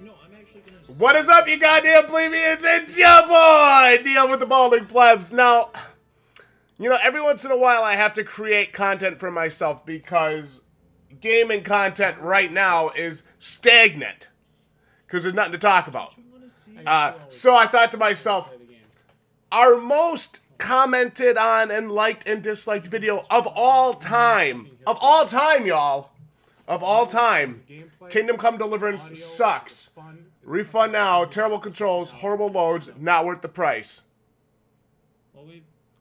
No, I'm actually gonna. What is up, you goddamn plebeians? It's your boy, Deal with the Balding Plebs. Now, you know, every once in a while I have to create content for myself because gaming content right now is stagnant because there's nothing to talk about. So I thought to myself, our most commented on and liked and disliked video of all time, y'all, of all time, Kingdom Come Deliverance sucks. Refund now, terrible controls, horrible loads, not worth the price.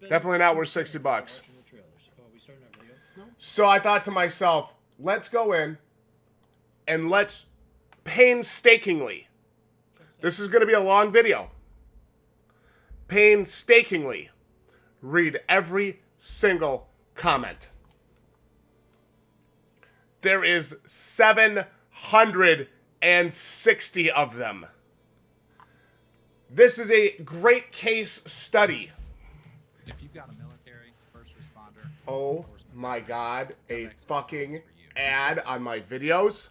Definitely not worth 60 bucks. So I thought to myself, let's go in and let's painstakingly, this is going to be a long video, painstakingly read every single comment. There is 760 of them. This is a great case study. If you've got a military, first responder, oh my god, a fucking ad on my videos.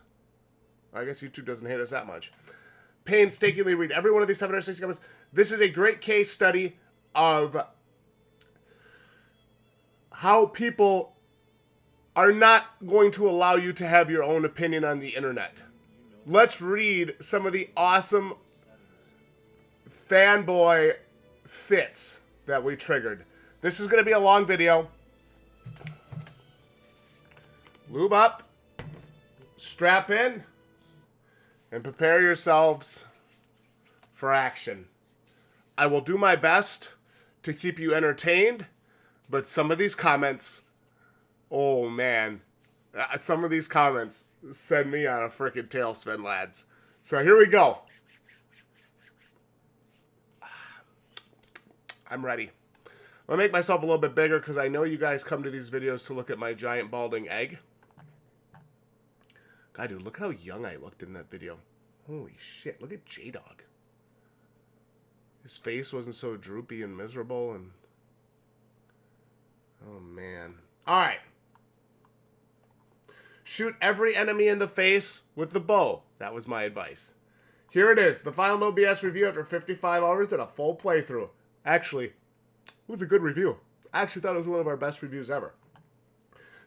I guess YouTube doesn't hate us that much. Painstakingly read every one of these 760 comments. This is a great case study of how people are not going to allow you to have your own opinion on the internet. Let's read some of the awesome fanboy fits that we triggered. This is going to be a long video. Lube up, strap in, and prepare yourselves for action. I will do my best to keep you entertained, but some of these comments, oh man, some of these comments send me on a freaking tailspin, lads. So here we go. I'm ready. I'm going to make myself a little bit bigger because I know you guys come to these videos to look at my giant balding egg. God, dude, look how young I looked in that video. Holy shit, look at Jdog. His face wasn't so droopy and miserable and... oh, man. Alright. Shoot every enemy in the face with the bow. That was my advice. Here it is. The final No BS review after 55 hours and a full playthrough. Actually, it was a good review. I actually thought it was one of our best reviews ever.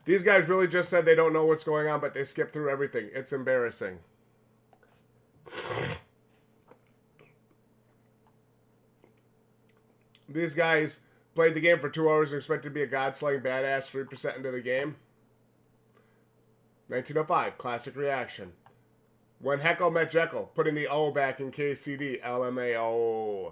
These guys really just said they don't know what's going on, but they skipped through everything. It's embarrassing. These guys played the game for 2 hours and expected to be a god-slaying badass 3% into the game. 1905, classic reaction. When Heckle met Jekyll, putting the O back in KCD, LMAO.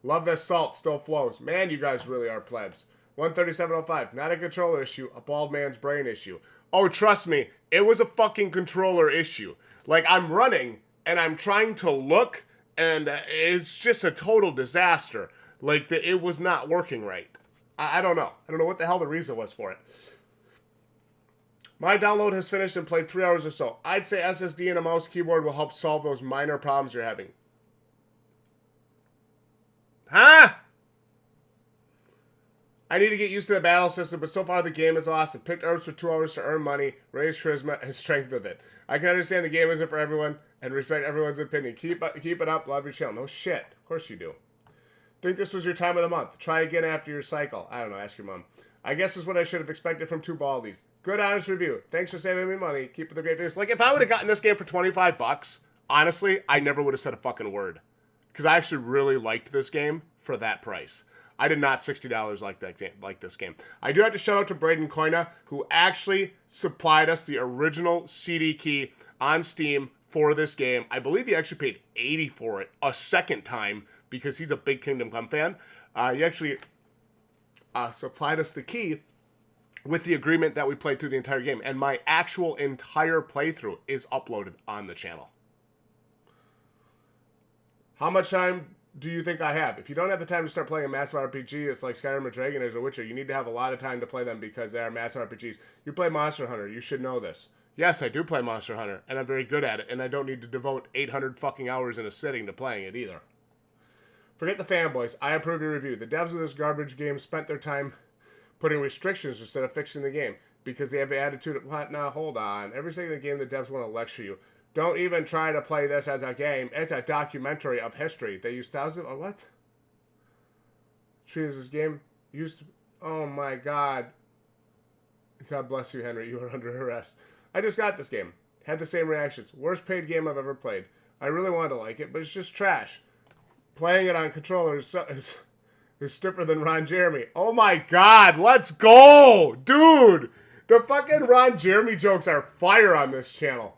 Love this salt still flows. Man, you guys really are plebs. 137.05, not a controller issue, a bald man's brain issue. Oh, trust me, it was a fucking controller issue. Like, I'm running, and I'm trying to look, and it's just a total disaster. Like, it was not working right. I don't know. I don't know what the hell the reason was for it. My download has finished and played 3 hours or so. I'd say SSD and a mouse keyboard will help solve those minor problems you're having. Huh? I need to get used to the battle system, but so far the game is awesome. Picked herbs for 2 hours to earn money, raise charisma, and strength with it. I can understand the game isn't for everyone, and respect everyone's opinion. Keep it up, love your channel. No shit. Of course you do. Think this was your time of the month. Try again after your cycle. I don't know, ask your mom. I guess is what I should have expected from two baldies. Good, honest review. Thanks for saving me money. Keep up the great videos. Like, if I would have gotten this game for 25 bucks, honestly, I never would have said a fucking word. Because I actually really liked this game for that price. I did not $60 like this game. I do have to shout out to Braden Koina, who actually supplied us the original CD key on Steam for this game. I believe he actually paid $80 for it a second time because he's a big Kingdom Come fan. He actually supplied us the key with the agreement that we played through the entire game. And my actual entire playthrough is uploaded on the channel. How much time do you think I have? If you don't have the time to start playing a massive RPG, it's like Skyrim or Dragon Age or Witcher. You need to have a lot of time to play them because they are massive RPGs. You play Monster Hunter. You should know this. Yes, I do play Monster Hunter, and I'm very good at it, and I don't need to devote 800 fucking hours in a sitting to playing it either. Forget the fanboys. I approve your review. The devs of this garbage game spent their time putting restrictions instead of fixing the game because they have the attitude of, what? Now, hold on. Every single game the devs want to lecture you. Don't even try to play this as a game. It's a documentary of history. They use thousands of... What? Treat this game used... Oh my god. God bless you, Henry. You are under arrest. I just got this game. Had the same reactions. Worst paid game I've ever played. I really wanted to like it, but it's just trash. Playing it on controller is stiffer than Ron Jeremy. Oh my god, let's go! Dude! The fucking Ron Jeremy jokes are fire on this channel.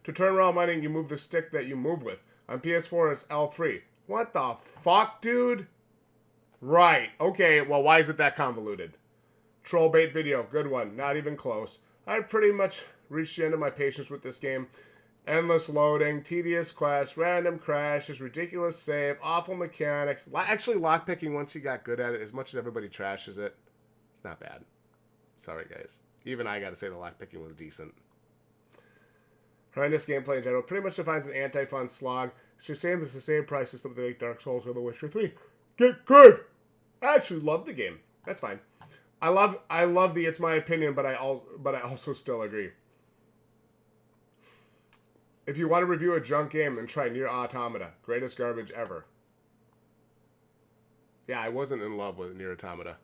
To turn around money, you move the stick that you move with. On PS4, it's L3. What the fuck, dude? Right. Okay, well, why is it that convoluted? Troll bait video. Good one. Not even close. I've pretty much reached the end of my patience with this game. Endless loading, tedious quests, random crashes, ridiculous save, awful mechanics. Actually, lockpicking, once you got good at it, as much as everybody trashes it, it's not bad. Sorry, guys. Even I gotta say the lockpicking was decent. Horrendous gameplay in general. Pretty much defines an anti-fun slog. It's the same price as something like Dark Souls or The Witcher 3. Get good! I actually love the game. That's fine. I love the it's my opinion, but I also still agree. If you want to review a junk game, then try Nier Automata. Greatest garbage ever. Yeah, I wasn't in love with Nier Automata.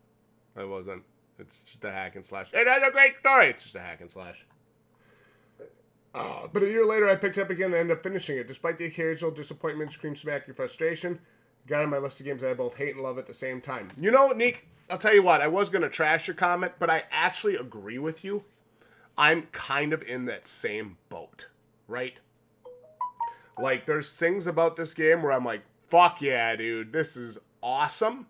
I wasn't. It's just a hack and slash. It has a great story! It's just a hack and slash. But a year later, I picked it up again and ended up finishing it. Despite the occasional disappointment, scream smack your frustration, got on my list of games that I both hate and love at the same time. You know, Nick, I'll tell you what. I was going to trash your comment, but I actually agree with you. I'm kind of in that same boat, right? Like, there's things about this game where I'm like, fuck yeah, dude, this is awesome.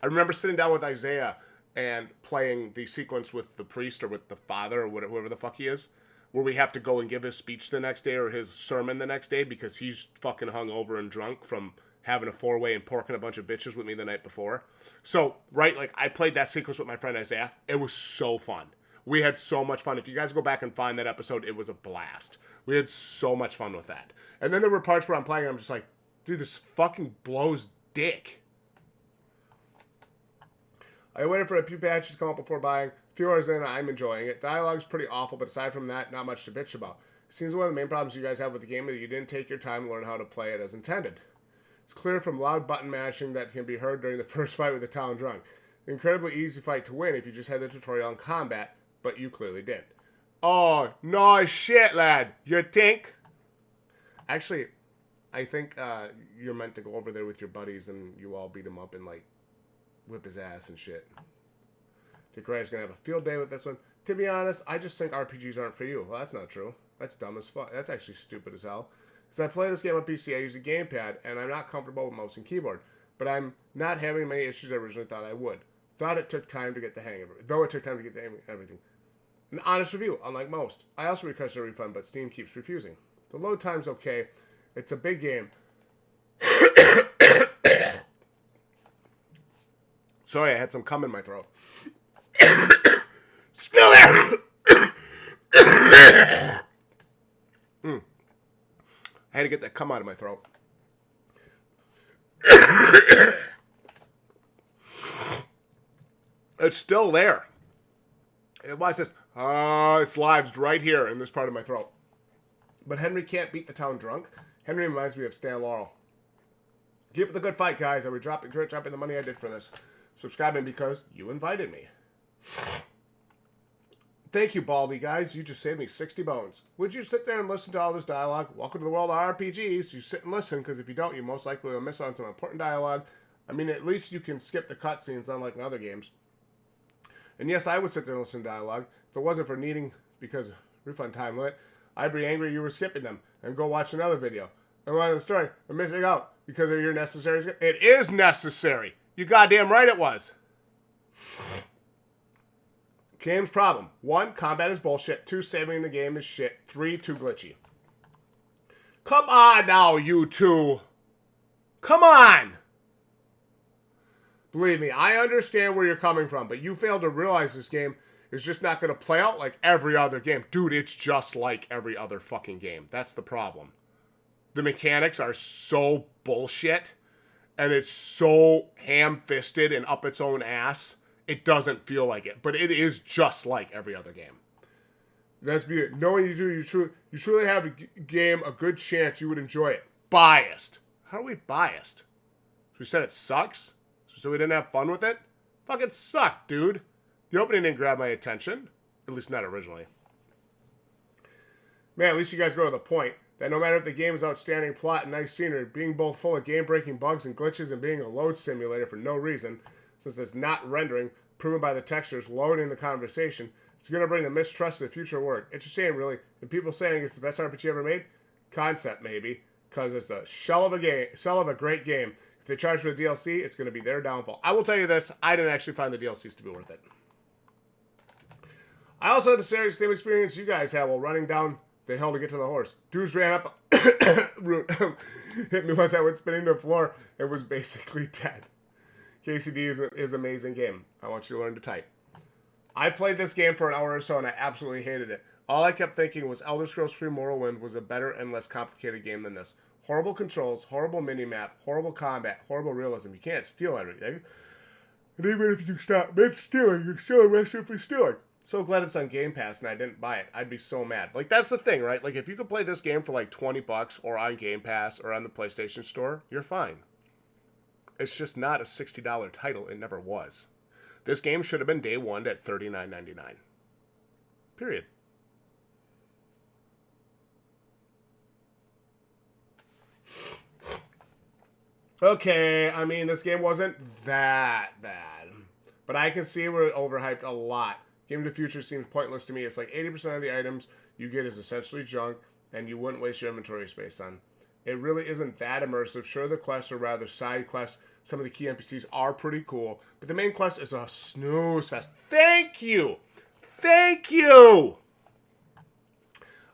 I remember sitting down with Isaiah and playing the sequence with the priest or with the father or whoever the fuck he is, where we have to go and give his speech the next day or his sermon the next day because he's fucking hungover and drunk from having a four-way and porking a bunch of bitches with me the night before. So, right, like, I played that sequence with my friend Isaiah. It was so fun. We had so much fun. If you guys go back and find that episode, it was a blast. We had so much fun with that. And then there were parts where I'm playing and I'm just like, dude, this fucking blows dick. I waited for a few patches to come up before buying. A few hours in, I'm enjoying it. Dialogue's pretty awful, but aside from that, not much to bitch about. Seems one of the main problems you guys have with the game is that you didn't take your time to learn how to play it as intended. It's clear from loud button mashing that can be heard during the first fight with the town drunk. An incredibly easy fight to win if you just had the tutorial on combat, but you clearly did. Oh, no shit, lad. You think? Actually, I think you're meant to go over there with your buddies and you all beat him up and, like, whip his ass and shit. Dick Ryan's gonna have a field day with this one. To be honest, I just think RPGs aren't for you. Well, that's not true. That's dumb as fuck. That's actually stupid as hell. Because I play this game on PC, I use a gamepad, and I'm not comfortable with mouse and keyboard. But I'm not having many issues I originally thought I would. Thought it took time to get the hang of it. Though it took time to get the hang of everything. An honest review, unlike most. I also requested a refund, but Steam keeps refusing. The load time's okay. It's a big game. Sorry, I had some cum in my throat. Still there! I had to get that cum out of my throat. It's still there. Watch this. It's lodged right here in this part of my throat. But Henry can't beat the town drunk. Henry reminds me of Stan Laurel. Keep up the good fight, guys. I'll be dropping the money I did for this. Subscribing because you invited me. Thank you, Baldy, guys. You just saved me 60 bones. Would you sit there and listen to all this dialogue? Welcome to the world of RPGs. You sit and listen, because if you don't, you most likely will miss on some important dialogue. I mean, at least you can skip the cutscenes, unlike in other games. And yes, I would sit there and listen to dialogue. If it wasn't for needing, because refund time limit, I'd be angry you were skipping them, and go watch another video. And one of the story, I'm missing out, because of your necessary... It is necessary! You goddamn right it was! Game's problem. 1, combat is bullshit. 2, saving the game is shit. 3, too glitchy. Come on now, you two. Come on! Believe me, I understand where you're coming from, but you failed to realize this game is just not going to play out like every other game. Dude, it's just like every other fucking game. That's the problem. The mechanics are so bullshit, and it's so ham-fisted and up its own ass. It doesn't feel like it, but it is just like every other game. That's be it. Knowing you do, you truly have a game a good chance you would enjoy it. Biased. How are we biased? So we said it sucks? So we didn't have fun with it? Fucking sucked, dude. The opening didn't grab my attention. At least not originally. Man, at least you guys go to the point. That no matter if the game is outstanding plot and nice scenery, being both full of game-breaking bugs and glitches and being a load simulator for no reason, since it's not rendering, proven by the textures loading the conversation, it's going to bring the mistrust of the future work. It's a shame, really. And people saying it's the best RPG ever made? Concept, maybe. Because it's a shell of a great game. If they charge for the DLC, it's going to be their downfall. I will tell you this, I didn't actually find the DLCs to be worth it. I also had the same experience you guys had while running down the hill to get to the horse. Dudes ran up, hit me once I went spinning to the floor, and was basically dead. KCD is an amazing game. I want you to learn to type. I played this game for an hour or so, and I absolutely hated it. All I kept thinking was Elder Scrolls 3 Morrowind was a better and less complicated game than this. Horrible controls, horrible minimap, horrible combat, horrible realism. You can't steal everything. And even if you stop mid-stealing, you're still arrested for stealing. So glad it's on Game Pass and I didn't buy it. I'd be so mad. Like, that's the thing, right? Like, if you could play this game for like $20 or on Game Pass or on the PlayStation Store, you're fine. It's just not a $60 title. It never was. This game should have been day one at $39.99. Period. Okay, I mean, this game wasn't that bad. But I can see we're overhyped a lot. Game of the Future seems pointless to me. It's like 80% of the items you get is essentially junk, and you wouldn't waste your inventory space on. It really isn't that immersive. Sure, the quests are rather side quests. Some of the key NPCs are pretty cool, but the main quest is a snooze fest. Thank you! Thank you!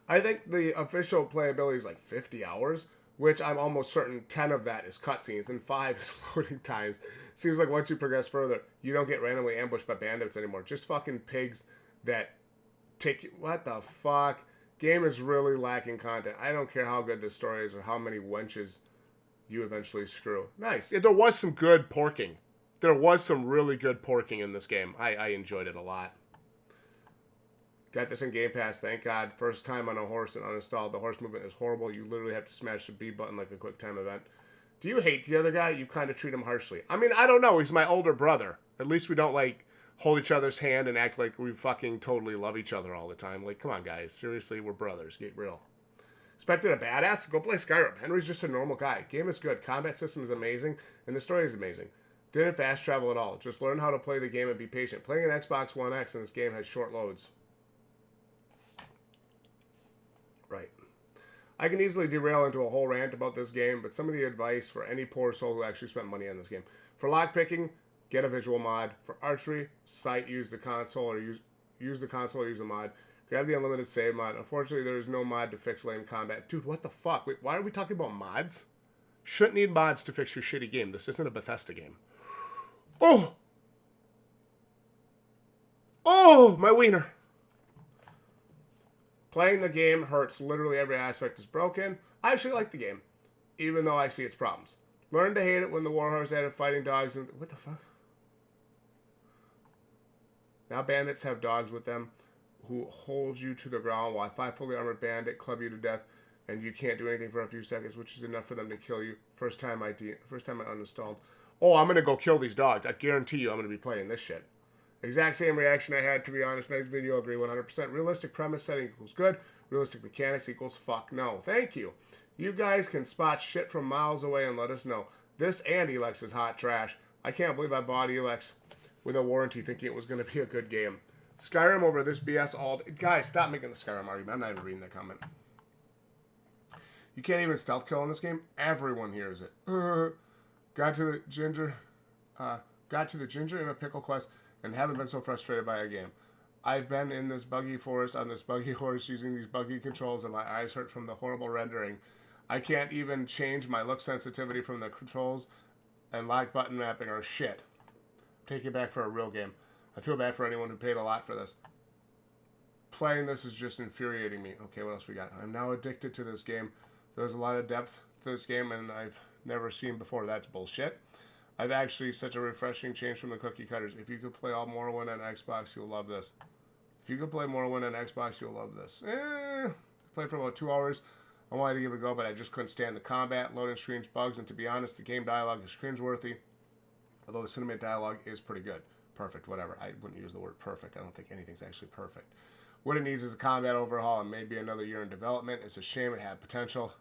I think the official playability is like 50 hours, which I'm almost certain 10 of that is cutscenes, and 5 is loading times. Seems like once you progress further, you don't get randomly ambushed by bandits anymore. Just fucking pigs that take you. What the fuck? Game is really lacking content. I don't care how good the story is or how many wenches you eventually screw. Nice. Yeah, there was some good porking. There was some really good porking in this game. I enjoyed it a lot. Got this in Game Pass, thank God. First time on a horse and uninstalled. The horse movement is horrible. You literally have to smash the B button like a quick time event. Do you hate the other guy? You kind of treat him harshly. I mean, I don't know. He's my older brother. At least we don't, like, hold each other's hand and act like we fucking totally love each other all the time. Like, come on, guys. Seriously, we're brothers. Get real. Expected a badass? Go play Skyrim. Henry's just a normal guy. Game is good. Combat system is amazing. And the story is amazing. Didn't fast travel at all. Just learn how to play the game and be patient. Playing an Xbox One X in this game has short loads. Right. I can easily derail into a whole rant about this game, but some of the advice for any poor soul who actually spent money on this game. For lockpicking, get a visual mod. For archery, use the console or use the mod. Grab the unlimited save mod. Unfortunately, there is no mod to fix lame combat. Dude, what the fuck? Wait, why are we talking about mods? Shouldn't need mods to fix your shitty game. This isn't a Bethesda game. Oh! Oh, my wiener. Playing the game hurts. Literally every aspect is broken. I actually like the game, even though I see its problems. Learned to hate it when the Warhorse added fighting dogs and... What the fuck? Now bandits have dogs with them who hold you to the ground while 5 fully armored bandit club you to death and you can't do anything for a few seconds, which is enough for them to kill you. First time I uninstalled. Oh, I'm going to go kill these dogs. I guarantee you I'm going to be playing this shit. Exact same reaction I had, to be honest. Nice video, agree 100%. Realistic premise setting equals good. Realistic mechanics equals fuck no. Thank you. You guys can spot shit from miles away and let us know. This and Elex is hot trash. I can't believe I bought Elex with a warranty thinking it was going to be a good game. Skyrim over this BS all... Guys, stop making the Skyrim argument. I'm not even reading that comment. You can't even stealth kill in this game. Everyone hears it. Got to the ginger in a pickle quest and haven't been so frustrated by a game. I've been in this buggy forest on this buggy horse using these buggy controls and my eyes hurt from the horrible rendering. I can't even change my look sensitivity from the controls and lock button mapping are shit. Take it back for a real game. I feel bad for anyone who paid a lot for this. Playing this is just infuriating me. Okay, what else we got? I'm now addicted to this game. There's a lot of depth to this game and I've never seen before. That's bullshit. I've actually such a refreshing change from the cookie cutters. If you could play all Morrowind on Xbox, you'll love this. If you could play Morrowind on Xbox, you'll love this. Played for about 2 hours. I wanted to give it a go, but I just couldn't stand the combat, loading screens, bugs, and to be honest, the game dialogue is cringeworthy. Although the cinematic dialogue is pretty good. Perfect, whatever. I wouldn't use the word perfect. I don't think anything's actually perfect. What it needs is a combat overhaul and maybe another year in development. It's a shame it had potential,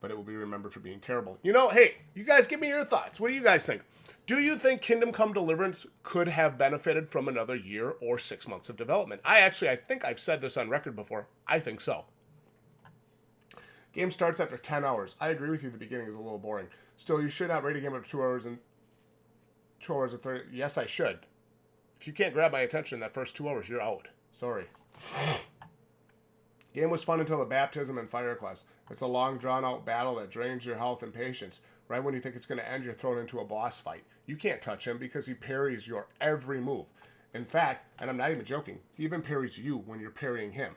but it will be remembered for being terrible. You know, hey, you guys give me your thoughts. What do you guys think? Do you think Kingdom Come Deliverance could have benefited from another year or 6 months of development? I think I've said this on record before. I think so. Game starts after 10 hours. I agree with you, the beginning is a little boring. Still, you should not rate a game up to 2 hours and 2 hours and 30. Yes, I should. If you can't grab my attention in that first 2 hours, you're out. Sorry. Game was fun until the baptism and fire quest. It's a long, drawn-out battle that drains your health and patience. Right when you think it's going to end, you're thrown into a boss fight. You can't touch him because he parries your every move. In fact, and I'm not even joking, he even parries you when you're parrying him.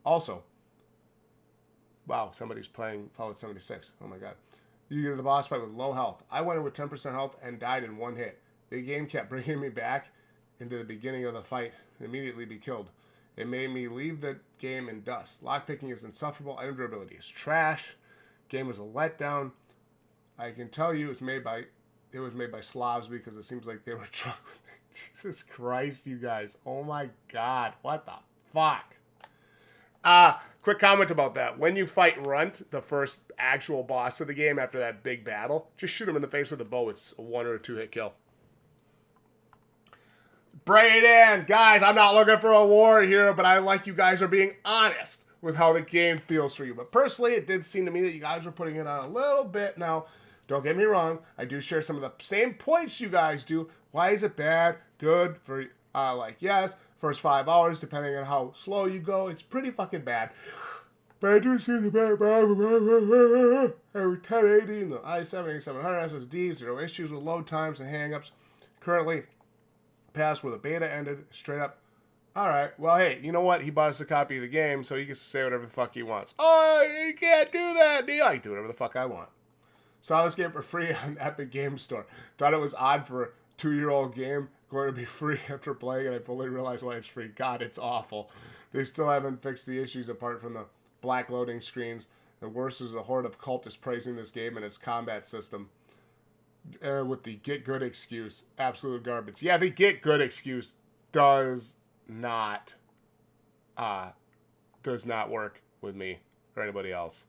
Also, wow, somebody's playing Fallout 76. Oh my god. You get to the boss fight with low health. I went in with 10% health and died in one hit. The game kept bringing me back into the beginning of the fight and immediately be killed. It made me leave the game in dust. Lockpicking is insufferable. Item durability is trash. Game was a letdown. I can tell you it was made by Slavs because it seems like they were drunk. Jesus Christ, you guys. Oh my god. What the fuck? Quick comment about that. When you fight Runt, the first actual boss of the game after that big battle, just shoot him in the face with a bow. It's a 1 or a 2 hit kill. Brayden, guys, I'm not looking for a war here, but I like you guys are being honest with how the game feels for you. But personally, it did seem to me that you guys were putting it on a little bit. Now, don't get me wrong. I do share some of the same points you guys do. Why is it bad? Good? For yes. First 5 hours, depending on how slow you go, it's pretty fucking bad. But I do see the bad every 1080 and the i7-8700 SSD, 0 issues with load times and hangups. Currently, past where the beta ended, straight up. Alright, well, hey, you know what? He bought us a copy of the game, so he gets to say whatever the fuck he wants. Oh, you can't do that, Neil. I can do whatever the fuck I want. Saw this game for free on Epic Games Store. Thought it was odd for a 2-year-old game going to be free after playing, and I fully realized why it's free. God, it's awful. They still haven't fixed the issues apart from the black loading screens. And worse is a horde of cultists praising this game and its combat system. With the get good excuse. Absolute garbage. Yeah, the get good excuse does not work with me or anybody else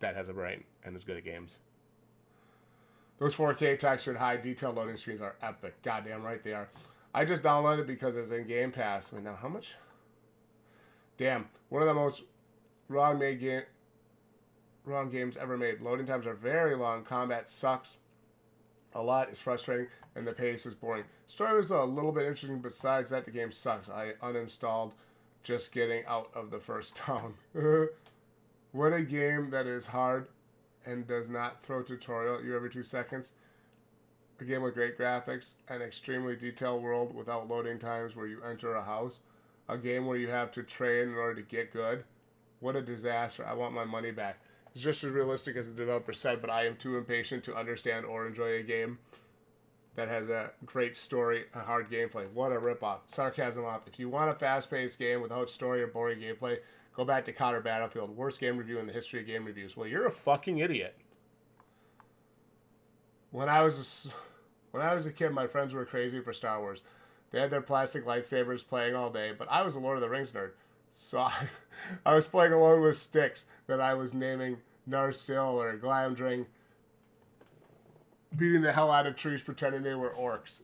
that has a brain and is good at games. Those 4K textured high detail loading screens are epic. Goddamn right they are. I just downloaded it because it's in Game Pass. Wait, now how much? Damn. One of the most wrong games ever made. Loading times are very long. Combat sucks. A lot is frustrating, and the pace is boring. Story was a little bit interesting. Besides that, the game sucks. I uninstalled just getting out of the first town. What a game that is hard and does not throw tutorial at you every 2 seconds. A game with great graphics, an extremely detailed world without loading times where you enter a house. A game where you have to train in order to get good. What a disaster. I want my money back. It's just as realistic as the developer said, but I am too impatient to understand or enjoy a game that has a great story and hard gameplay. What a ripoff. Sarcasm off. If you want a fast-paced game without story or boring gameplay, go back to Counter Battlefield. Worst game review in the history of game reviews. Well, you're a fucking idiot. When I was a kid, my friends were crazy for Star Wars. They had their plastic lightsabers playing all day, but I was a Lord of the Rings nerd. So I was playing alone with sticks that I was naming Narsil or Glamdring, beating the hell out of trees pretending they were orcs.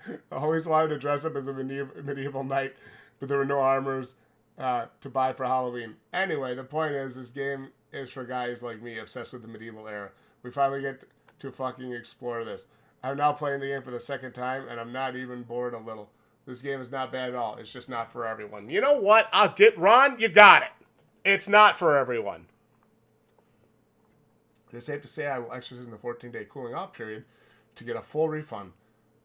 I always wanted to dress up as a medieval knight, but there were no armors to buy for Halloween. Anyway, the point is, this game is for guys like me obsessed with the medieval era. We finally get to fucking explore this. I'm now playing the game for the second time, and I'm not even bored a little. This game is not bad at all. It's just not for everyone. You know what? I'll get Ron. You got it. It's not for everyone. It's safe to say I will exercise in the 14-day cooling off period to get a full refund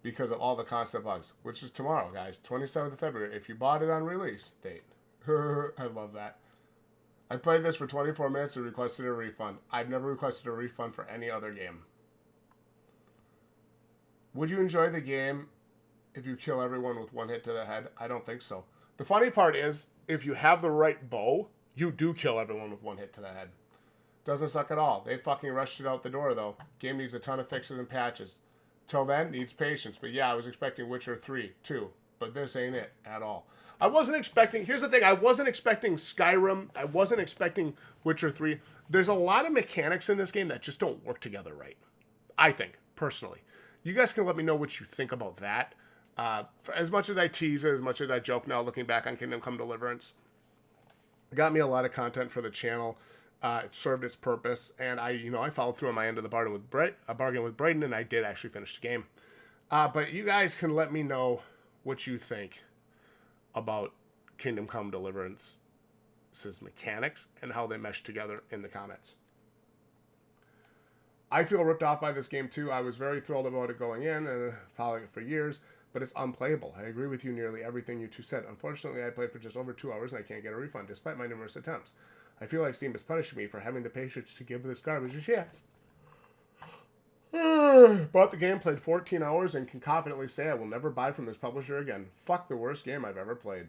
because of all the constant bugs, which is tomorrow, guys, 27th of February, if you bought it on release date. I love that. I played this for 24 minutes and requested a refund. I've never requested a refund for any other game. Would you enjoy the game if you kill everyone with one hit to the head? I don't think so. The funny part is, if you have the right bow, you do kill everyone with one hit to the head. Doesn't suck at all. They fucking rushed it out the door, though. Game needs a ton of fixes and patches. Till then, needs patience. But yeah, I was expecting Witcher 3, too. But this ain't it at all. I wasn't expecting... Here's the thing. I wasn't expecting Skyrim. I wasn't expecting Witcher 3. There's a lot of mechanics in this game that just don't work together right. I think, personally. You guys can let me know what you think about that. As much as I tease it, as much as I joke now, looking back on Kingdom Come Deliverance, it got me a lot of content for the channel. It served its purpose, and I followed through on my end of the bargain with Brayden, and I did actually finish the game. But you guys can let me know what you think about Kingdom Come Deliverance's mechanics and how they mesh together in the comments. I feel ripped off by this game too. I was very thrilled about it going in and following it for years, but it's unplayable. I agree with you nearly everything you two said. Unfortunately, I played for just over 2 hours and I can't get a refund despite my numerous attempts. I feel like Steam is punishing me for having the patience to give this garbage a chance. Bought the game, played 14 hours, and can confidently say I will never buy from this publisher again. Fuck, the worst game I've ever played.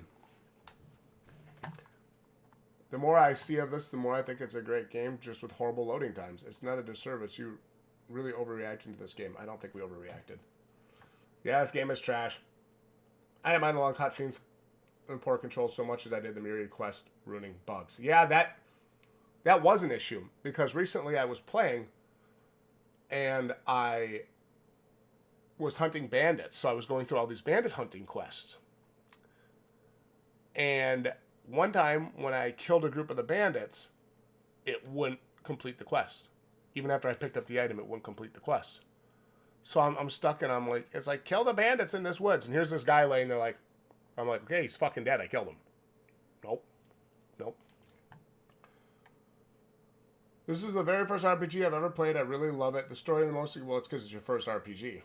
The more I see of this, the more I think it's a great game, just with horrible loading times. It's not a disservice. You really overreacting to this game. I don't think we overreacted. Yeah, this game is trash. I didn't mind the long cutscenes and poor control so much as I did the myriad quest ruining bugs. Yeah, that was an issue, because recently I was playing and I was hunting bandits, so I was going through all these bandit hunting quests. And one time when I killed a group of the bandits, it wouldn't complete the quest. Even after I picked up the item, it wouldn't complete the quest. So I'm stuck, and I'm like, it's like, kill the bandits in this woods. And here's this guy laying there like, I'm like, okay, he's fucking dead. I killed him. Nope. This is the very first RPG I've ever played. I really love it. The story and the most, well, it's because it's your first RPG.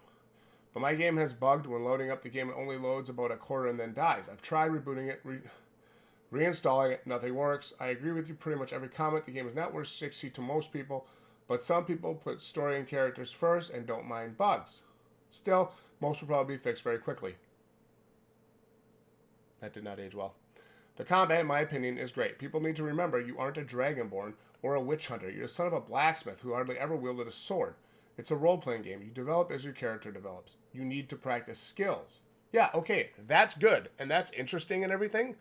But my game has bugged. When loading up the game, it only loads about a quarter and then dies. I've tried rebooting it, reinstalling it. Nothing works. I agree with you pretty much every comment. The game is not worth 60 to most people, but some people put story and characters first and don't mind bugs. Still, most will probably be fixed very quickly. That did not age well. The combat, in my opinion, is great. People need to remember you aren't a dragonborn or a witch hunter. You're the son of a blacksmith who hardly ever wielded a sword. It's a role-playing game. You develop as your character develops. You need to practice skills. Yeah, okay, that's good, and that's interesting and everything,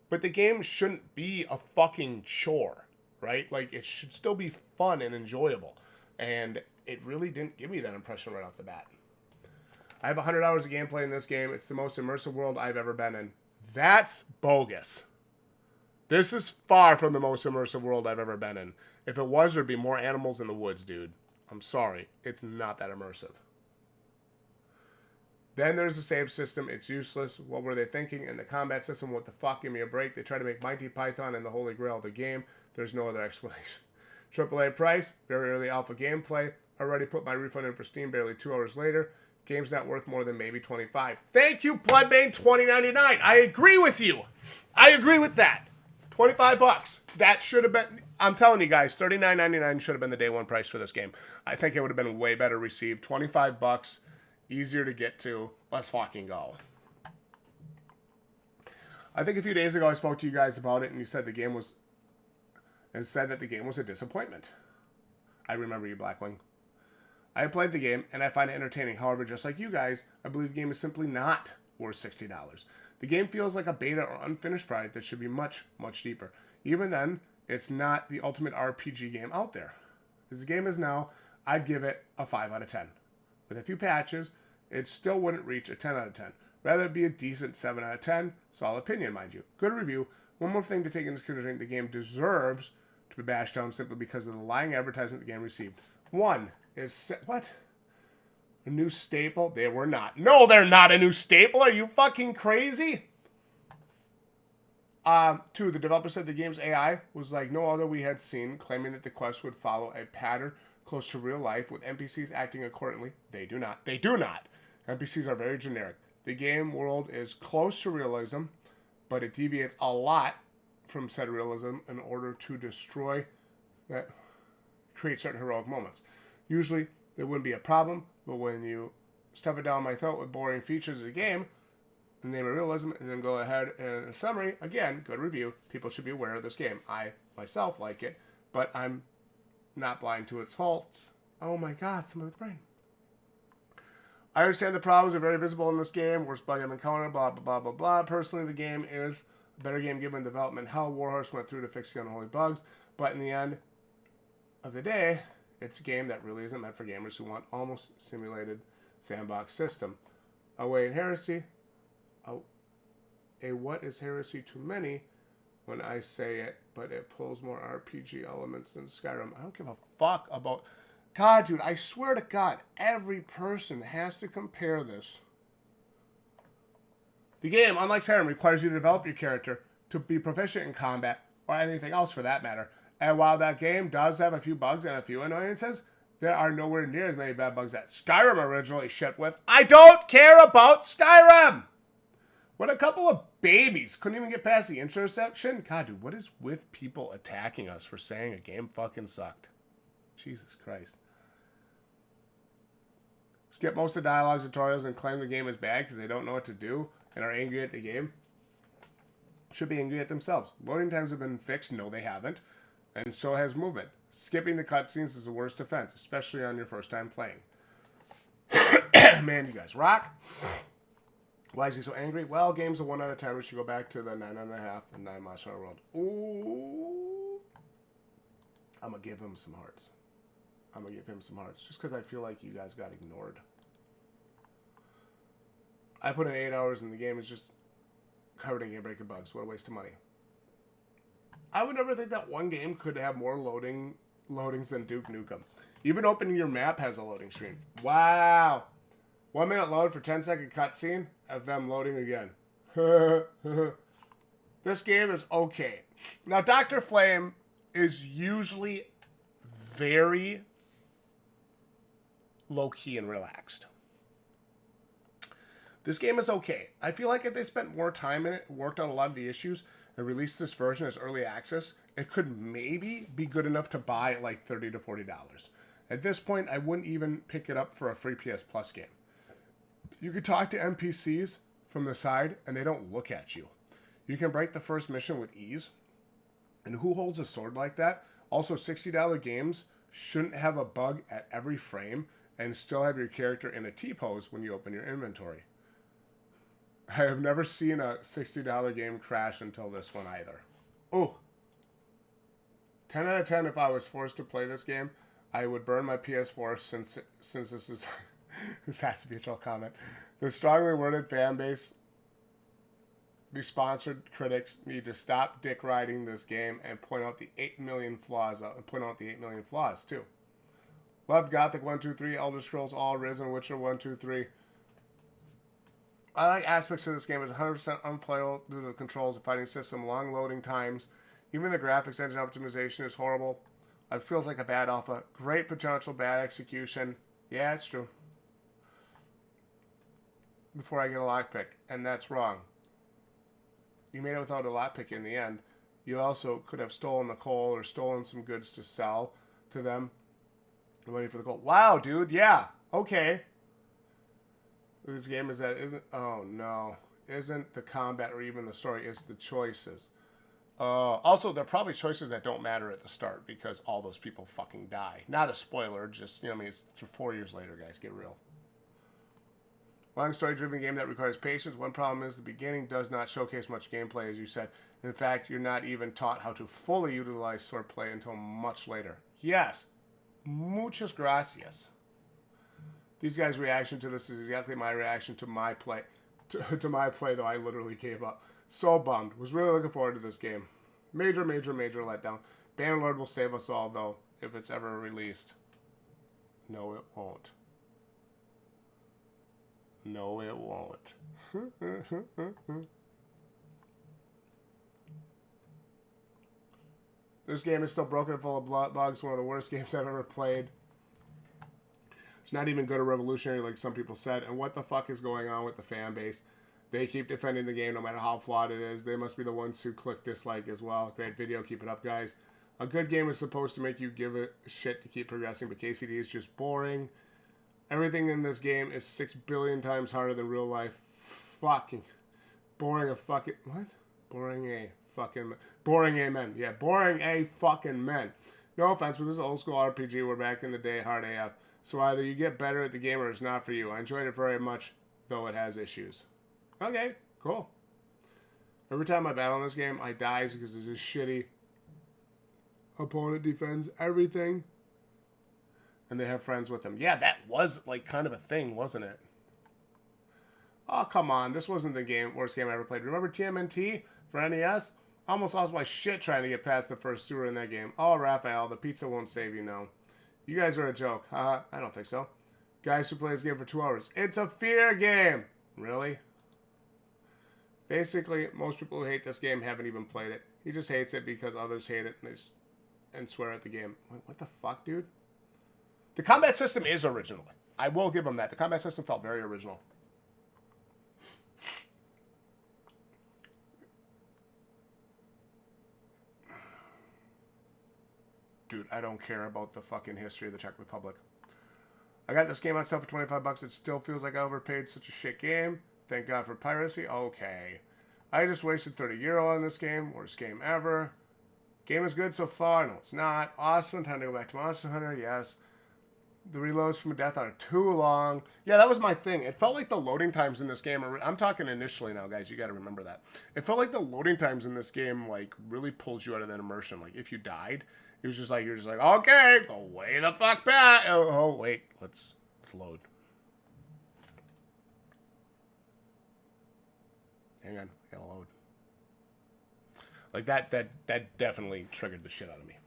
but the game shouldn't be a fucking chore, right? Like, it should still be fun and enjoyable, and it really didn't give me that impression right off the bat. I have 100 hours of gameplay in this game. It's the most immersive world I've ever been in. That's bogus. This is far from the most immersive world I've ever been in. If it was, there'd be more animals in the woods, dude. I'm sorry. It's not that immersive. Then there's the save system. It's useless. What were they thinking? And the combat system, what the fuck? Give me a break. They try to make Mighty Python and the holy grail of the game. There's no other explanation. AAA price, very early alpha gameplay. Already put my refund in for Steam barely 2 hours later. Game's not worth more than maybe $25. Thank you, Plebs $20.99. I agree with you. I agree with that. $25. That should have been, I'm telling you guys, $39.99 should have been the day one price for this game. I think it would have been way better received. $25, easier to get to. Let's fucking go. I think a few days ago I spoke to you guys about it, and you said that the game was a disappointment. I remember you, Blackwing. I have played the game, and I find it entertaining. However, just like you guys, I believe the game is simply not worth $60. The game feels like a beta or unfinished product that should be much, much deeper. Even then, it's not the ultimate RPG game out there. As the game is now, I'd give it a 5 out of 10. With a few patches, it still wouldn't reach a 10 out of 10. Rather it be a decent 7 out of 10. Solid opinion, mind you. Good review. One more thing to take into consideration, the game deserves to be bashed down simply because of the lying advertisement the game received. One is, what? A new staple? They were not. No, they're not a new staple. Are you fucking crazy? 2, the developer said the game's AI was like no other we had seen, claiming that the quest would follow a pattern close to real life with NPCs acting accordingly. They do not. They do not. NPCs are very generic. The game world is close to realism, but it deviates a lot from said realism in order to create certain heroic moments. Usually, there wouldn't be a problem, but when you stuff it down my throat with boring features of the game, in the name of realism, and then go ahead and in summary, again, good review. People should be aware of this game. I, myself, like it, but I'm not blind to its faults. Oh my god, somebody with brain. I understand the problems are very visible in this game. Worst bug I've encountered, blah, blah, blah, blah, blah. Personally, the game is a better game given the development hell Warhorse went through to fix the unholy bugs. But in the end of the day, it's a game that really isn't meant for gamers who want almost simulated sandbox system. Away in heresy. A what is heresy to many when I say it, but it pulls more RPG elements than Skyrim. I don't give a fuck about... God, dude, I swear to God, every person has to compare this. The game, unlike Skyrim, requires you to develop your character to be proficient in combat, or anything else for that matter. And while that game does have a few bugs and a few annoyances, there are nowhere near as many bad bugs that Skyrim originally shipped with. I don't care about Skyrim! When a couple of babies couldn't even get past the intro section. God, dude, what is with people attacking us for saying a game fucking sucked? Jesus Christ. Skip most of the dialogue tutorials and claim the game is bad because they don't know what to do and are angry at the game. Should be angry at themselves. Loading times have been fixed. No, they haven't. And so has movement. Skipping the cutscenes is the worst offense, especially on your first time playing. Man, you guys rock. Why is he so angry? Well, game's a 1 out of 10. We should go back to the 9.5 and 9 Monster Hunter World. Ooh. I'm going to give him some hearts. Just because I feel like you guys got ignored. I put in 8 hours and the game is just covered in game-breaking bugs. What a waste of money. I would never think that one game could have more loadings than Duke Nukem. Even opening your map has a loading screen. Wow. 1 minute load for 10-second cutscene of them loading again. This game is okay. Now, Dr. Flame is usually very low-key and relaxed. This game is okay. I feel like if they spent more time in it, worked on a lot of the issues, and released this version as early access, it could maybe be good enough to buy at like $30 to $40. At this point, I wouldn't even pick it up for a free PS Plus game. You could talk to NPCs from the side, and they don't look at you. You can break the first mission with ease. And who holds a sword like that? Also, $60 games shouldn't have a bug at every frame and still have your character in a T-pose when you open your inventory. I have never seen a $60 game crash until this one either. Oh. 10 out of 10 if I was forced to play this game. I would burn my PS4 since this is... this has to be a troll comment. The strongly worded fan base, the sponsored critics need to stop dick riding this game and point out the 8 million flaws too. Loved Gothic 1-2-3, Elder Scrolls All Risen, Witcher 1-2-3. I like aspects of this game. It's 100% unplayable due to the controls and fighting system, long loading times. Even the graphics engine optimization is horrible. It feels like a bad alpha. Great potential, bad execution. Yeah, it's true. Before I get a lockpick, and that's wrong. You made it without a lockpick in the end. You also could have stolen the coal or stolen some goods to sell to them. Money for the coal. Wow, dude. Yeah. Okay. This game isn't. Oh no, isn't the combat or even the story? It's the choices. Also, there are probably choices that don't matter at the start because all those people fucking die. Not a spoiler. Just I mean, it's 4 years later, guys. Get real. Long story-driven game that requires patience. One problem is the beginning does not showcase much gameplay, as you said. In fact, you're not even taught how to fully utilize swordplay until much later. Yes. Muchas gracias. These guys' reaction to this is exactly my reaction to my play. To my play, though, I literally gave up. So bummed. Was really looking forward to this game. Major, major, major letdown. Bannerlord will save us all, though, if it's ever released. No, it won't. No, it won't. This game is still broken and full of bugs. One of the worst games I've ever played. It's not even good or revolutionary like some people said. And what the fuck is going on with the fan base? They keep defending the game no matter how flawed it is. They must be the ones who click dislike as well. Great video. Keep it up, guys. A good game is supposed to make you give it shit to keep progressing, but KCD is just boring. Everything in this game is 6 billion times harder than real life. Fucking. Boring a fucking... What? Boring a fucking... Boring amen. Yeah, boring a fucking men. No offense, but this is an old school RPG where back in the day, hard AF. So either you get better at the game or it's not for you. I enjoyed it very much, though it has issues. Okay, cool. Every time I battle in this game, I die because there's this shitty opponent defends everything. And they have friends with them. Yeah, that was like kind of a thing, wasn't it? Oh, come on. This wasn't the worst game I ever played. Remember TMNT for NES? I almost lost my shit trying to get past the first sewer in that game. Oh, Raphael, the pizza won't save you now. You guys are a joke. I don't think so. Guys who play this game for 2 hours. It's a fear game. Really? Basically, most people who hate this game haven't even played it. He just hates it because others hate it and swear at the game. Wait, what the fuck, dude? The combat system is original. I will give him that. The combat system felt very original. Dude, I don't care about the fucking history of the Czech Republic. I got this game on sale for 25 bucks. It still feels like I overpaid. Such a shit game. Thank God for piracy. Okay. I just wasted 30 euro on this game. Worst game ever. Game is good so far. No, it's not. Awesome. Time to go back to Monster Hunter. Yes. The reloads from death are too long. Yeah, that was my thing. It felt like the loading times in this game I'm talking initially now, guys. You got to remember that. It felt like the loading times in this game, like, really pulls you out of that immersion. Like, if you died, it was just like, you're just like, okay, go way the fuck back. Oh wait. Let's load. Hang on. I gotta load. Like, that definitely triggered the shit out of me.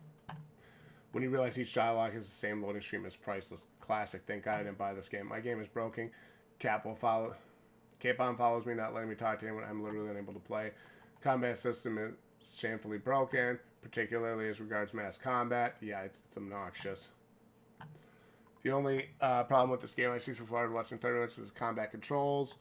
When you realize each dialogue has the same loading screen is priceless. Classic. Thank God I didn't buy this game. My game is broken. Capon follows me, not letting me talk to him when I'm literally unable to play. Combat system is shamefully broken, particularly as regards mass combat. Yeah, it's obnoxious. The only problem with this game I see so far watching 30 minutes is combat controls.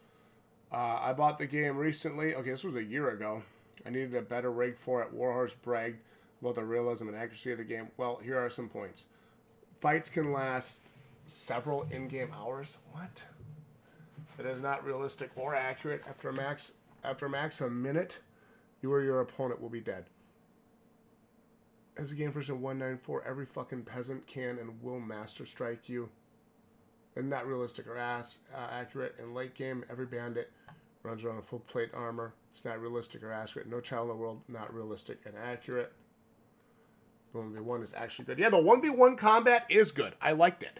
I bought the game recently. Okay, this was a year ago. I needed a better rig for it. Warhorse bragged about the realism and accuracy of the game. Well, here are some points. Fights can last several in-game hours. What? It is not realistic or accurate. After max a minute, you or your opponent will be dead. As a game version 194, every fucking peasant can and will master strike you. And not realistic or accurate. In late game, every bandit runs around in full plate armor. It's not realistic or accurate. No child in the world, not realistic and accurate. 1v1 is actually good. Yeah, the 1v1 combat is good. I liked it.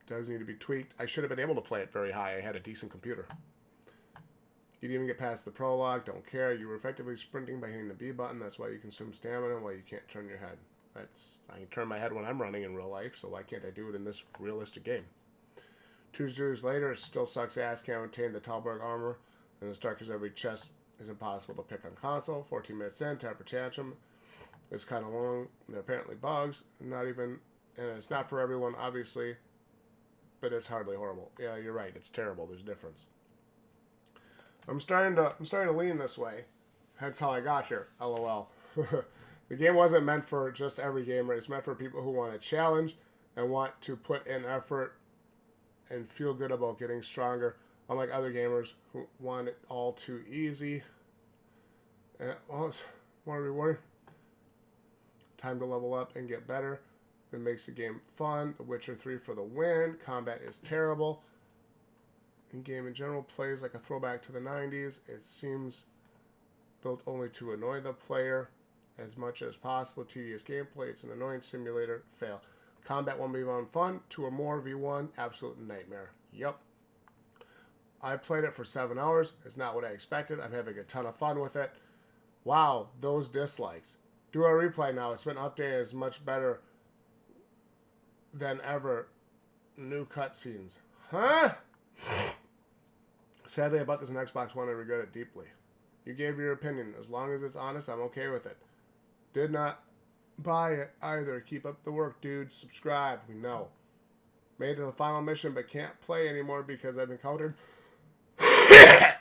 Does need to be tweaked. I should have been able to play it very high. I had a decent computer. You didn't even get past the prologue. Don't care. You were effectively sprinting by hitting the B button. That's why you consume stamina. Why you can't turn your head. I can turn my head when I'm running in real life, so why can't I do it in this realistic game? 2 years later, it still sucks ass. Can't retain the Talberg armor. And as dark as every chest is impossible to pick on console. 14 minutes in, temper tantrum. It's kind of long. There are apparently bugs. And it's not for everyone, obviously. But it's hardly horrible. Yeah, you're right. It's terrible. There's a difference. I'm starting to lean this way. That's how I got here. LOL. The game wasn't meant for just every gamer. It's meant for people who want a challenge and want to put in effort and feel good about getting stronger. Unlike other gamers who want it all too easy. It's more rewarding. Time to level up and get better. It makes the game fun. The Witcher 3 for the win. Combat is terrible. The game in general plays like a throwback to the 90s. It seems built only to annoy the player as much as possible. Tedious gameplay. It's an annoying simulator. Fail. Combat 1v1 fun. 2 or more v1. Absolute nightmare. Yep. I played it for 7 hours. It's not what I expected. I'm having a ton of fun with it. Wow, those dislikes. Do a replay now. It's been updated. It's much better than ever. New cutscenes. Huh? Sadly, I bought this on Xbox One and regret it deeply. You gave your opinion. As long as it's honest, I'm okay with it. Did not buy it either. Keep up the work, dude. Subscribe. We know. Made it to the final mission, but can't play anymore because I've encountered... I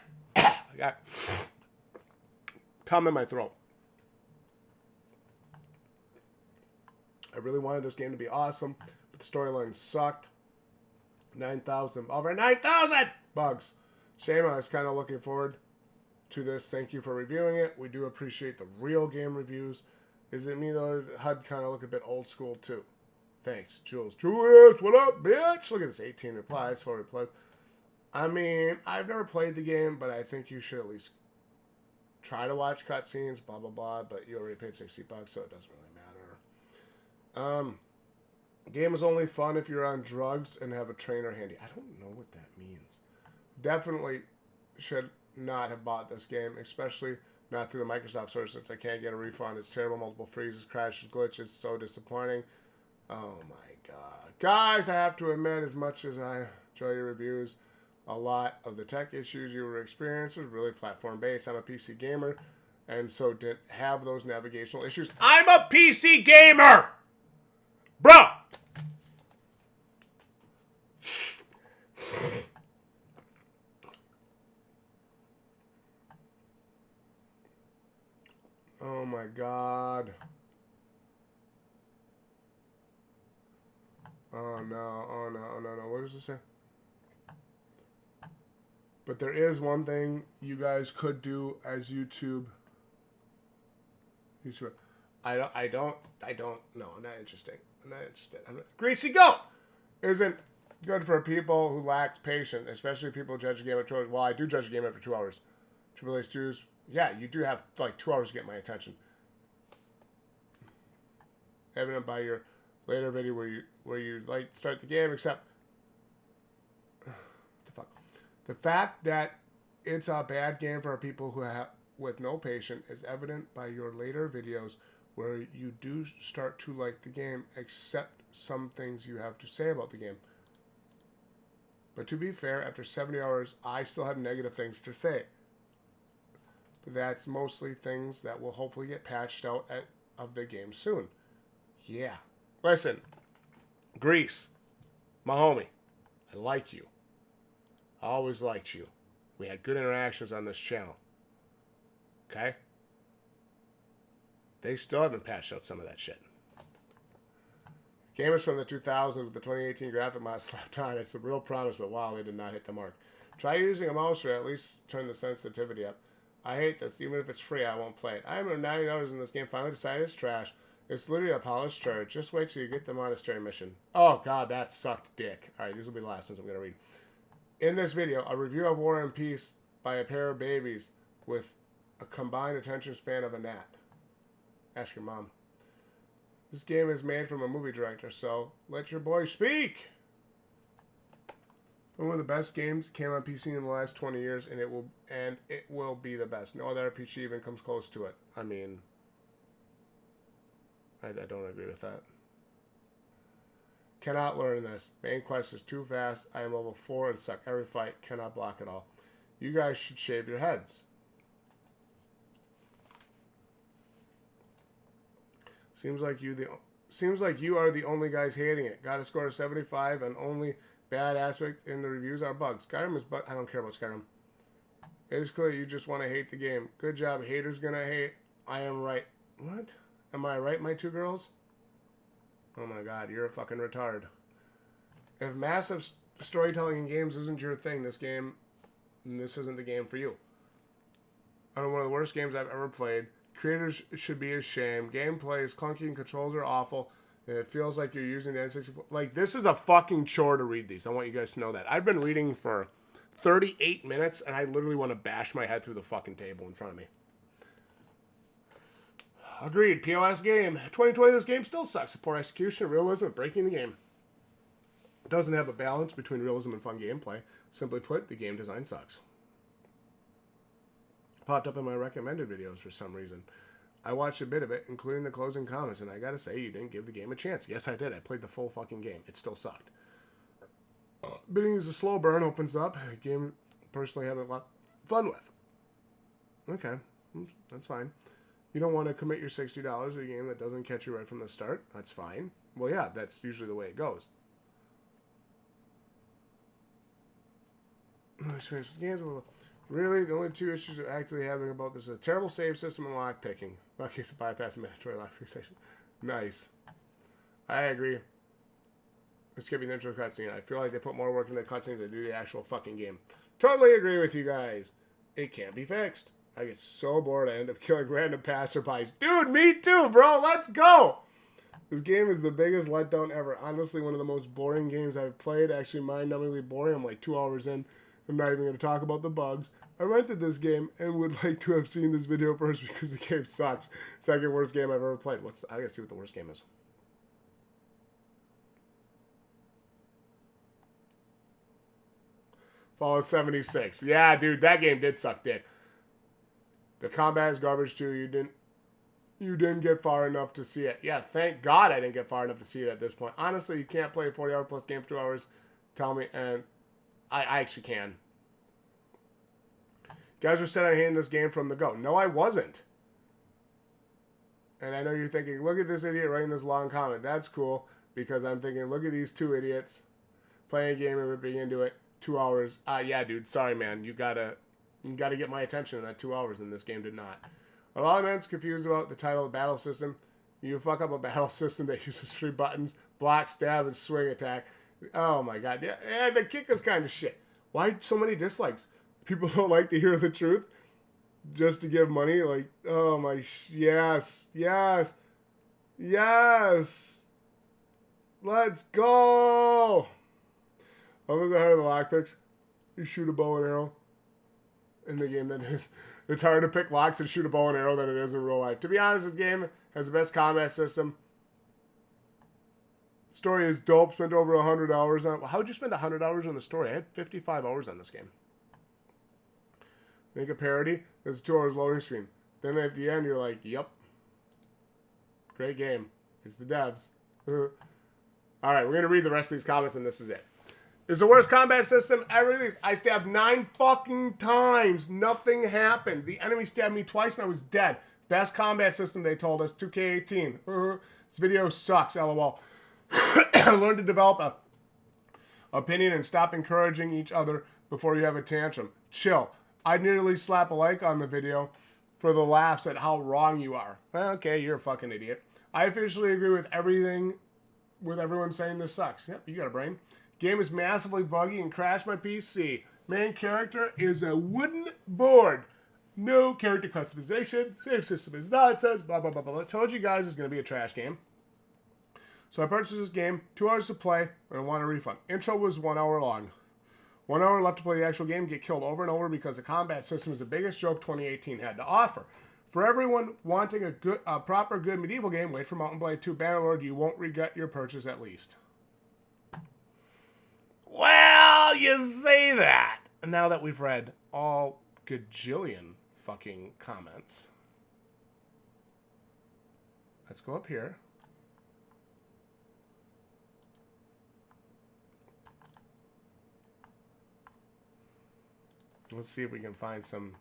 got cum in my throat. I really wanted this game to be awesome, but the storyline sucked. 9,000. Over 9,000 bugs. Shame, I was kind of looking forward to this. Thank you for reviewing it. We do appreciate the real game reviews. Is it me, though? HUD kind of look a bit old school, too. Thanks, Jules. Julius, what up, bitch? Look at this. 18 replies, 4 replies. I mean, I've never played the game, but I think you should at least try to watch cutscenes, blah, blah, blah. But you already paid 60 bucks, so it doesn't really matter. Game is only fun if you're on drugs and have a trainer handy. I don't know what that means. Definitely should not have bought this game, especially not through the Microsoft Store since I can't get a refund. It's terrible. Multiple freezes, crashes, glitches. So disappointing. Oh my god. Guys, I have to admit, as much as I enjoy your reviews, a lot of the tech issues you were experiencing was really platform-based. I'm a PC gamer, and so didn't have those navigational issues. I'm a PC gamer! Bro! Oh my god. Oh no, oh no, oh no, no. What does it say? But there is one thing you guys could do as YouTube. I don't no, I'm not interested. Greasy Goat isn't good for people who lack patience, especially people who judge a game after 2 hours. Well, I do judge a game after 2 hours. Triple H 2s. Yeah, you do have like 2 hours to get my attention. Evident by your later video where you like start the game, except what the fuck? The fact that it's a bad game for people who have with no patience is evident by your later videos where you do start to like the game, except some things you have to say about the game. But to be fair, after 70 hours, I still have negative things to say. But that's mostly things that will hopefully get patched out of the game soon. Yeah. Listen, Grease, my homie, I like you. I always liked you. We had good interactions on this channel. Okay? They still haven't patched out some of that shit. Game is from the 2000s with the 2018 graphic mod slapped on. It's a real promise, but wow, they did not hit the mark. Try using a mouse or at least turn the sensitivity up. I hate this. Even if it's free, I won't play it. I am $90 in this game. Finally decided it's trash. It's literally a polished turd. Just wait till you get the monastery mission. Oh, God, that sucked dick. All right, these will be the last ones I'm going to read. In this video, a review of War and Peace by a pair of babies with a combined attention span of a gnat. Ask your mom. This game is made from a movie director, so let your boy speak. One of the best games came on PC in the last 20 years, and it will be the best. No other RPG even comes close to it. I mean, I don't agree with that. Cannot learn this. Main quest is too fast. I am level 4 and suck every fight. Cannot block at all. You guys should shave your heads. Seems like you are the only guys hating it. Got a score of 75, and only bad aspect in the reviews are bugs. Skyrim is I don't care about Skyrim. It is clear you just want to hate the game. Good job. Haters gonna hate. I am right. What? Am I right, my two girls? Oh my god, you're a fucking retard. If massive storytelling in games isn't your thing, this isn't the game for you. One of the worst games I've ever played. Creators should be ashamed. Gameplay is clunky and controls are awful. And it feels like you're using the N64. Like, this is a fucking chore to read these. I want you guys to know that. I've been reading for 38 minutes, and I literally want to bash my head through the fucking table in front of me. Agreed. POS game. 2020, this game still sucks. Poor execution, realism, and breaking the game. It doesn't have a balance between realism and fun gameplay. Simply put, the game design sucks. Popped up in my recommended videos for some reason. I watched a bit of it, including the closing comments, and I gotta say, you didn't give the game a chance. Yes, I did. I played the full fucking game. It still sucked. Bidding is a slow burn, opens up. A game personally having a lot of fun with. Okay, that's fine. You don't want to commit your $60 to a game that doesn't catch you right from the start. That's fine. Well, yeah, that's usually the way it goes. Experience with games. Really, the only two issues we're actually having about this is a terrible save system and lock picking. Not case of bypass mandatory lock fixation. Nice. I agree. skipping the intro cutscene. I feel like they put more work into the cutscenes than do the actual fucking game. Totally agree with you guys. It can't be fixed. I get so bored I end up killing random passerbys. Dude, me too, bro. Let's go. This game is the biggest letdown ever. Honestly, one of the most boring games I've played. Actually, mind-numbingly boring. I'm like 2 hours in. I'm not even going to talk about the bugs. I rented this game and would like to have seen this video first because the game sucks. Second worst game I've ever played. I gotta see what the worst game is. Fallout 76. Yeah, dude, that game did suck dick. The combat is garbage too. You didn't get far enough to see it. Yeah, thank God I didn't get far enough to see it at this point. Honestly, you can't play a 40-hour plus game for 2 hours. Tell me, and I actually can. Guys were said I hated this game from the go. No, I wasn't. And I know you're thinking, look at this idiot writing this long comment. That's cool, because I'm thinking, look at these two idiots playing a game and ripping into it. 2 hours. Yeah, dude. Sorry, man. You gotta get my attention in that 2 hours, and this game did not. A lot of men's confused about the title of battle system. You fuck up a battle system that uses 3 buttons: block, stab, and swing attack. Oh my god. Yeah, the kick is kind of shit. Why so many dislikes? People don't like to hear the truth just to give money. Like, oh my, yes. Let's go. Other than the lockpicks, you shoot a bow and arrow in the game. That is, it's harder to pick locks and shoot a bow and arrow than it is in real life. To be honest, this game has the best combat system. Story is dope. Spent over 100 hours on it. Well, how'd you spend 100 hours on the story? I had 55 hours on this game. Make a parody. There's a 2 hours loading screen. Then at the end, you're like, yep. Great game. It's the devs. All right, we're going to read the rest of these comments, and this is it. It's the worst combat system ever released. I stabbed 9 fucking times. Nothing happened. The enemy stabbed me twice, and I was dead. Best combat system, they told us. 2K18. This video sucks, lol. Learn to develop a opinion and stop encouraging each other before you have a tantrum. Chill. I'd nearly slap a like on the video for the laughs at how wrong you are. Okay, you're a fucking idiot. I officially agree with everything, with everyone saying this sucks. Yep, you got a brain. Game is massively buggy and crashed my PC. Main character is a wooden board. No character customization. Save system is nonsense. Blah, blah, blah, blah. I told you guys it's going to be a trash game. So I purchased this game, 2 hours to play, and I want a refund. Intro was 1 hour long. 1 hour left to play the actual game, get killed over and over because the combat system is the biggest joke 2018 had to offer. For everyone wanting a proper good medieval game, wait for Mountain Blade 2 Bannerlord. You won't regret your purchase at least. Well, you say that. And now that we've read all gajillion fucking comments, let's go up here. Let's see if we can find some.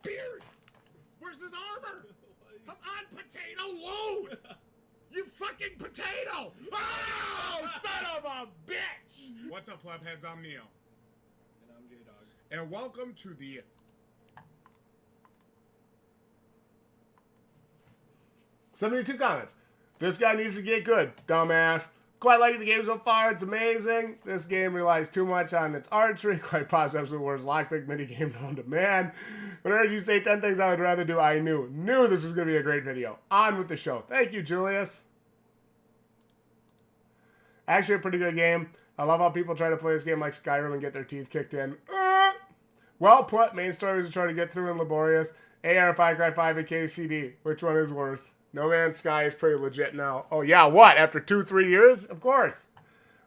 Beard! Where's his armor? Come on, potato, load! You fucking potato! Oh, son of a bitch! What's up, plebheads? I'm Neo. And I'm Jdog. And welcome to the 72 comments. This guy needs to get good, dumbass. Quite like the game so far, it's amazing. This game relies too much on its archery. Quite possibly absolutely worst lockpick minigame known to man. When I heard you say 10 things I would rather do, I knew this was going to be a great video. On with the show. Thank you, Julius. Actually, a pretty good game. I love how people try to play this game like Skyrim and get their teeth kicked in. Well put. Main story was to try to get through and laborious. AR, Far Cry 5, and KCD. Which one is worse? No Man's Sky is pretty legit now. Oh, yeah, what? After 2-3 years? Of course.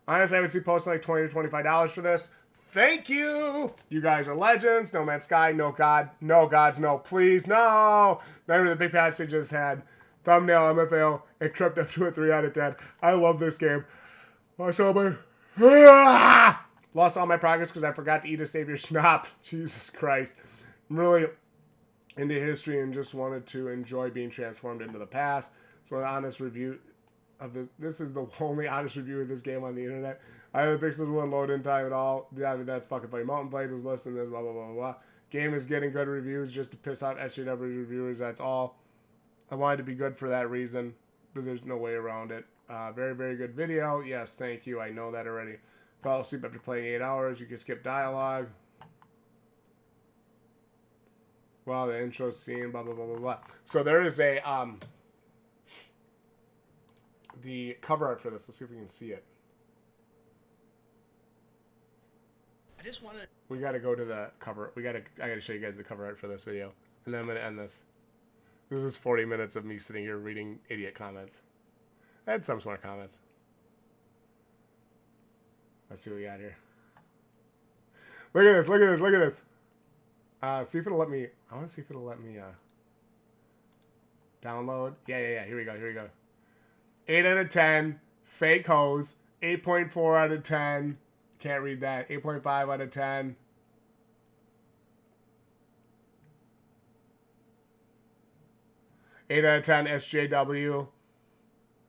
Honestly, I would see posting like $20 to $25 for this. Thank you. You guys are legends. No Man's Sky, no God. No gods, no. Please, no. Remember the big patch they just had. Thumbnail, MFAO. It crept up to a 3 out of 10. I love this game. Lost all my progress because I forgot to eat a Savior Schnapp. Jesus Christ. I'm really into history and just wanted to enjoy being transformed into the past. So an honest review of this. This is the only honest review of this game on the internet. I haven't fixed this one load in time at all. Yeah, I mean, that's fucking funny. Mountain Blade was listening to this, blah, blah, blah, blah. Game is getting good reviews just to piss off SJW reviewers. That's all. I wanted to be good for that reason, but there's no way around it. Very, very good video. Yes, thank you. I know that already. Fall asleep after playing 8 hours. You can skip dialogue. Wow, the intro scene, blah, blah, blah, blah, blah. So there is a, the cover art for this. Let's see if we can see it. I just want to... We got to go to the cover. I got to show you guys the cover art for this video. And then I'm going to end this. This is 40 minutes of me sitting here reading idiot comments. I had some smart comments. Let's see what we got here. Look at this, look at this, look at this. See if it'll let me, I want to see if it'll let me download. Yeah, here we go, here we go. 8 out of 10, fake hose. 8.4 out of 10, can't read that. 8.5 out of 10. Eight out of 10 SJW.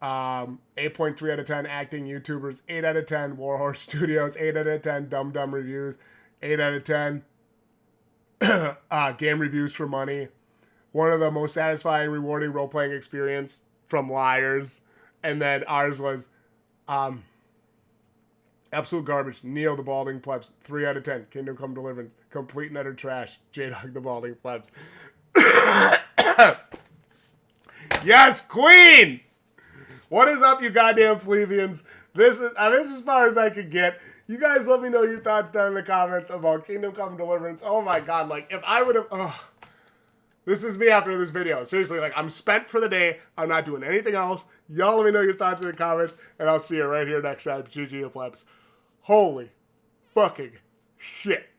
8.3 out of 10 acting YouTubers. 8 out of 10 Warhorse Studios. 8 out of 10 Dumb Dumb Reviews. 8 out of 10 game reviews for money. One of the most satisfying, rewarding role-playing experience from Liars. And then ours was absolute garbage. Neo the Balding Plebs. 3 out of 10. Kingdom Come Deliverance. Complete and utter trash. Jdog the Balding Plebs. Yes, Queen! What is up, you goddamn plebeians? This is as far as I could get. You guys let me know your thoughts down in the comments about Kingdom Come Deliverance. Oh my god, like, if I would have... This is me after this video. Seriously, like, I'm spent for the day. I'm not doing anything else. Y'all let me know your thoughts in the comments, and I'll see you right here next time. GG, plebs. Holy fucking shit.